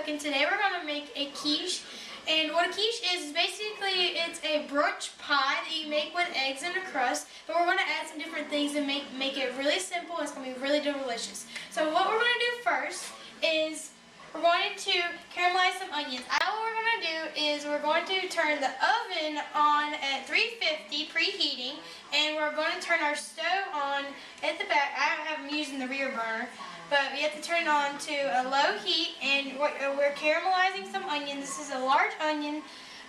and today we're going to make a quiche. And what a quiche is basically it's a brunch pie that you make with eggs and a crust. But we're going to add some different things and make it really simple. It's going to be really delicious. So what we're going to do first is we're going to caramelize some onions. All we're going to do is we're going to turn the oven on at 350 preheating, and we're going to turn our stove on at the back. I have them using the rear burner, but we have to turn it on to a low heat, and we're caramelizing some onion. This is a large onion,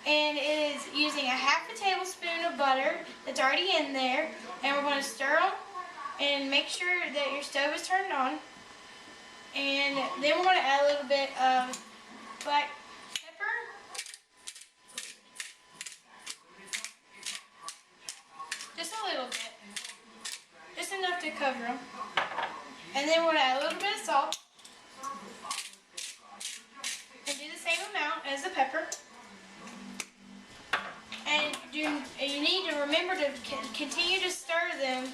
and it is using a half a tablespoon of butter that's already in there, and we're going to stir them and make sure that your stove is turned on. And then we're going to add a little bit of black pepper, just a little bit, just enough to cover them. And then we're going to add a little bit of salt, and do the same amount as the pepper. And you need to remember to continue to stir them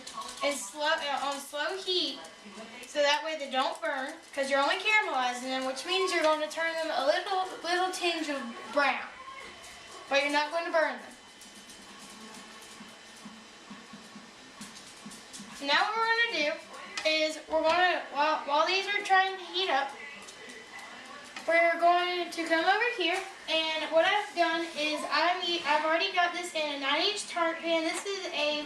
on slow heat, so that way they don't burn, because you're only caramelizing them, which means you're going to turn them a little tinge of brown, but you're not going to burn them. So now what we're going to do is we're going to, while these are trying to heat up, we're going to come over here, and what I've done is I've already got this in a 9-inch tart pan. This is a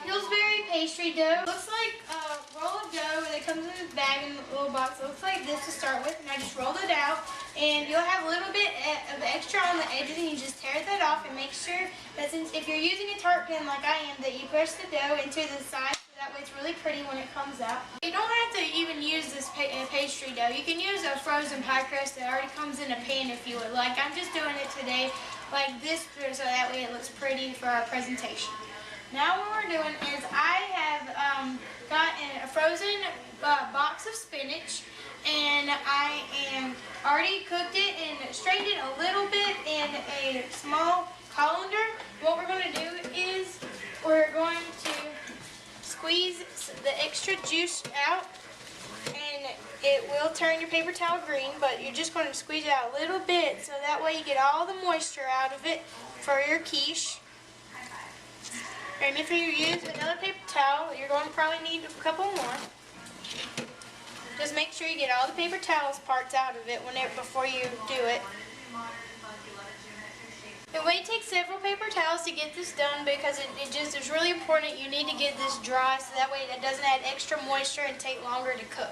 Pillsbury pastry dough. It looks like a roll of dough that comes in this bag in a little box. It looks like this to start with, and I just rolled it out, and you'll have a little bit of extra on the edges, and you just tear that off, and make sure that if you're using a tart pan like I am, that you push the dough into the side. That way it's really pretty when it comes out. You don't have to even use this pastry dough. You can use a frozen pie crust that already comes in a pan if you would like. I'm just doing it today like this so that way it looks pretty for our presentation. Now what we're doing is I have got a frozen box of spinach, and I am already cooked it and strained it a little bit in a small colander. What we're going to do is we're going to squeeze the extra juice out, and it will turn your paper towel green, but you're just going to squeeze it out a little bit so that way you get all the moisture out of it for your quiche. And if you use another paper towel, you're going to probably need a couple more. Just make sure you get all the paper towels parts out of it before you do it. It may take several paper towels to get this done because it's really important. You need to get this dry so that way it doesn't add extra moisture and take longer to cook.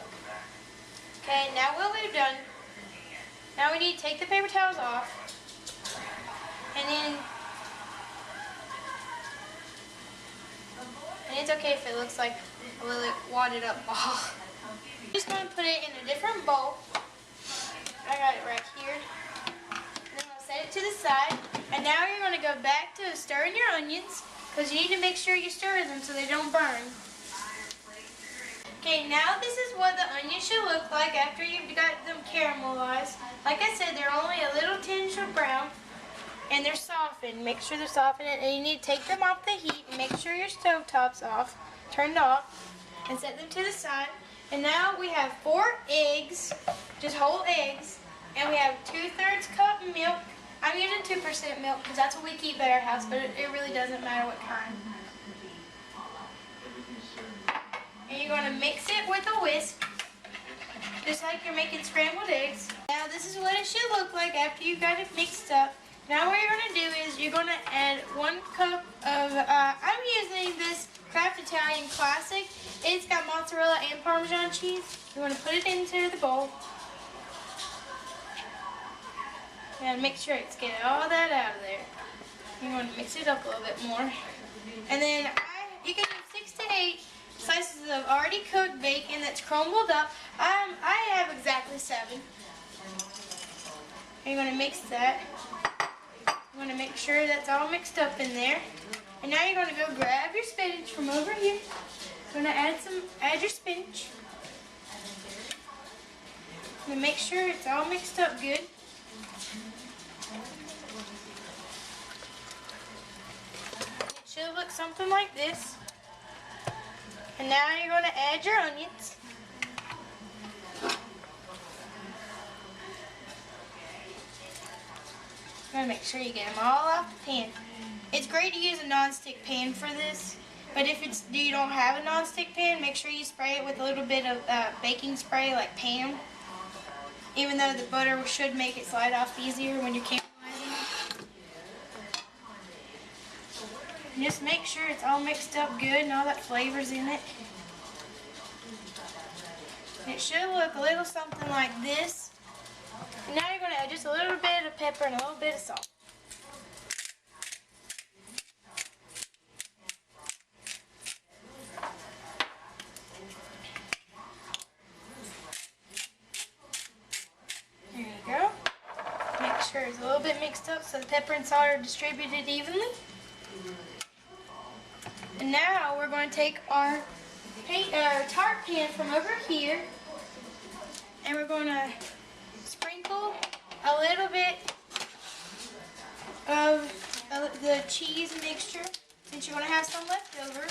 Okay, now what we've done, now we need to take the paper towels off, and it's okay if it looks like a little wadded up ball. I'm just going to put it in a different bowl. I got it right here. Set it to the side, and now you're going to go back to stirring your onions, because you need to make sure you stir them so they don't burn. Okay, now this is what the onions should look like after you've got them caramelized. Like I said, they're only a little tinge of brown, and they're softened. Make sure they're softened, and you need to take them off the heat and make sure your stove top's turned off, and set them to the side. And now we have 4 eggs, just whole eggs, and we have 2/3 cup milk. I'm using 2% milk because that's what we keep at our house, but it really doesn't matter what kind. And you're going to mix it with a whisk, just like you're making scrambled eggs. Now this is what it should look like after you've got it mixed up. Now what you're going to do is you're going to add 1 cup of, I'm using this Kraft Italian Classic. It's got mozzarella and Parmesan cheese. You want to put it into the bowl. And make sure it's getting all that out of there. You want to mix it up a little bit more. And then you can use 6 to 8 slices of already cooked bacon that's crumbled up. I have exactly 7. And you're going to mix that. You want to make sure that's all mixed up in there. And now you're going to go grab your spinach from over here. You're going to add your spinach. And make sure it's all mixed up good. It should look something like this. And now you're going to add your onions. Gotta make sure you get them all off the pan. It's great to use a non-stick pan for this, but if you don't have a non-stick pan, make sure you spray it with a little bit of baking spray like Pam. Even though the butter should make it slide off easier when you're caramelizing it. Just make sure it's all mixed up good and all that flavor's in it. It should look a little something like this. And now you're going to add just a little bit of pepper and a little bit of salt. There you go. Make sure it's a little bit mixed up so the pepper and salt are distributed evenly. And now we're going to take our tart pan from over here, and we're going to sprinkle a little bit of the cheese mixture, since you're going to have some left over.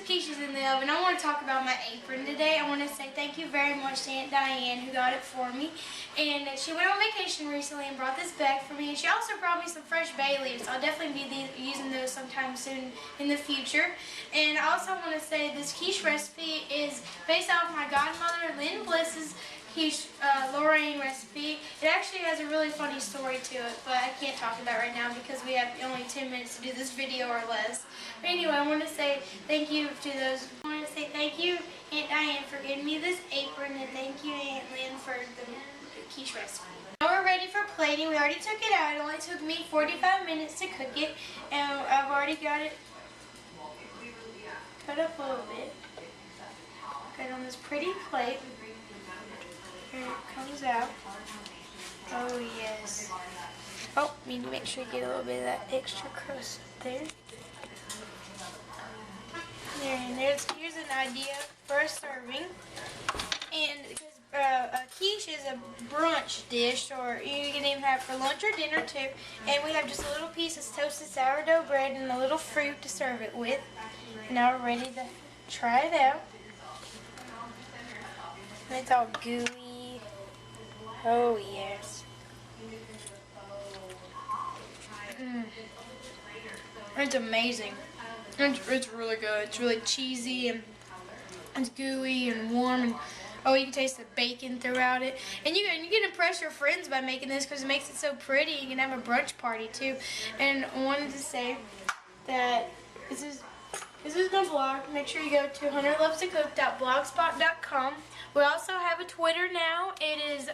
Quiche is in the oven. I want to talk about my apron today. I want to say thank you very much to Aunt Diane who got it for me. And she went on vacation recently and brought this back for me. And she also brought me some fresh bay leaves. I'll definitely be using those sometime soon in the future. And I also want to say this quiche recipe is based off my godmother Lynn Bliss's quiche Lorraine recipe. It actually has a really funny story to it, but I can't talk about it right now because we have only 10 minutes to do this video or less. But anyway, I want to say thank you to those. I want to say thank you, Aunt Diane, for getting me this apron, and thank you, Aunt Lynn, for the quiche recipe. Now we're ready for plating. We already took it out. It only took me 45 minutes to cook it, and I've already got it cut up a little bit. Got it on this pretty plate. Here it comes out. Oh yes. Oh, need to make sure you get a little bit of that extra crust there. There, and here's an idea for a serving. And because a quiche is a brunch dish, or you can even have it for lunch or dinner too. And we have just a little piece of toasted sourdough bread and a little fruit to serve it with. Now we're ready to try it out. And it's all gooey. Oh yes. It's amazing. It's really good. It's really cheesy and it's gooey and warm, and oh, you can taste the bacon throughout it. And you can impress your friends by making this because it makes it so pretty. You can have a brunch party too. And I wanted to say that this is my blog. Make sure you go to hunterlovetocook.blogspot.com. We also have a Twitter now. It is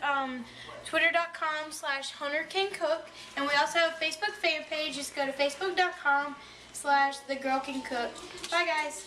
twitter.com/huntercancook. And we also have a Facebook fan page. Just go to facebook.com/TheGirlCanCook. Bye guys.